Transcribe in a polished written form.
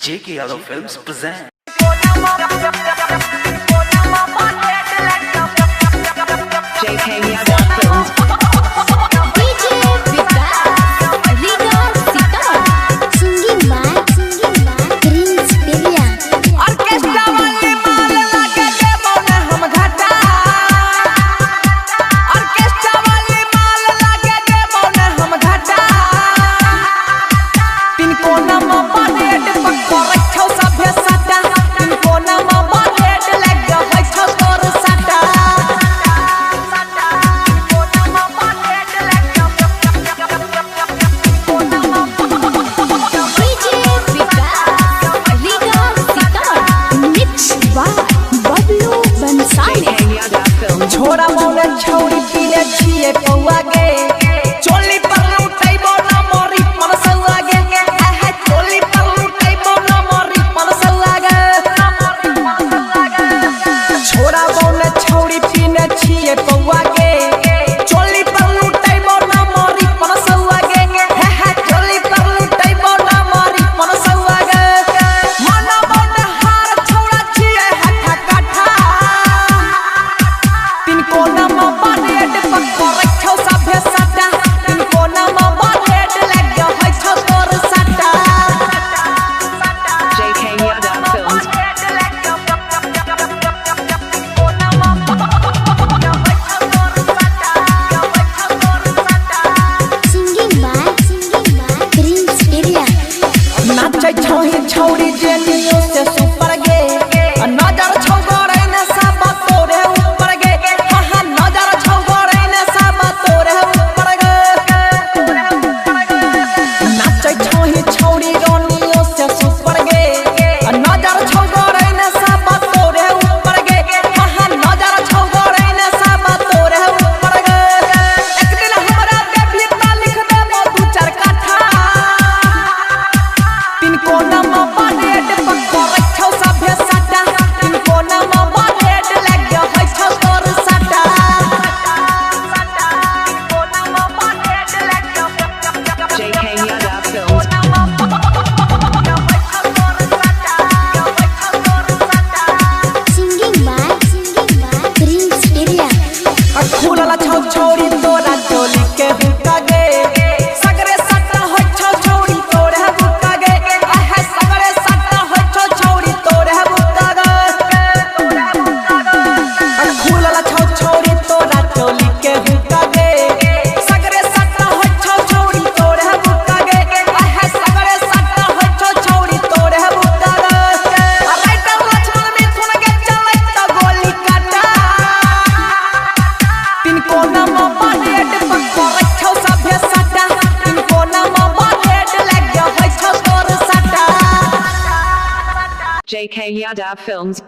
JK Yadav Films present. JK Yadav Films. DJ Vikas, Riga Sitar, singing by Prince Billion. Orchestra वाले माल लगे देबो ना हम घाटा। ऑर्केस्ट्रा वाले माल लगे देबो ना हम घाटा। तीन कोना में बनेट पक्का रखौ सभे साटा। तीन कोना में बनेट लगे होय छौ तोर साटा। DJ Vikas, Riga Sitar, mixed by Bablu Bansali. JK Yadav Films. छोरा मोने छौरी पीले छिए पौआ गे। चोली पर लुटैबो ना मोरी मन सलागे। आहा चोली पर लुटैबो ना मोरी मन सलागे। छोरा मोने छौरी पीले छिए पौआ गे। चोली पर लुटैबो ना मोरी मन सलागे। आहा चोली पर लुटैबो ना मोरी मन सलागे। मन मन हार छौरा छिए हठा काठा। तीन कोना में बनेट पक्का रखौ सभे साटा। तीन कोना में बनेट लगे होय छौ तोर साटा। JK Yadav Films. Singing by Prince Billion. नाचै छौही छौरी जेनियो से सुपर गे। नजर छौ गोरे ने सब तोरे ऊपर गे। आहा नजर छौ गोरे ने सब तोरे ऊपर गे। नाचै छौही छौरी रोनियो से सुपर गे। नजर छौ गोरे ने सब तोरे ऊपर गे। आहा नजर छौ गोरे ने सब तोरे ऊपर गे। एक दिन हमरा देखली त लिख देबो दू चार काठा। तीन कोना में बनेट पक्का रखौ सभे साटा। तीन कोना में बनेट लगे होय छौ तोर साटा। JK Yadav Films. Singing by Prince Billion. खुलला छौ छौरी तोरा चोली के हुक्का गे। सगरे सट्टा होय छौ छौरी तोरे हुक्का गे। आहा सगरे सट्टा होय छौ छौरी तोरे हुक्का गे। खुलला छौ छौरी तोरा चोली के हुक्का गे। सगरे सट्टा होय छौ छौरी तोरे हुक्का गे। आहा सगरे सट्टा होय छौ छौरी तोरे हुक्का गे। राइटर लक्ष्मण मिथुन के चलै त गोली काटा। तीन कोना में बनेट पक्का रखौ सभे साटा। तीन कोना में बनेट लगे होय छौ तोर साटा। JK Yadav Films.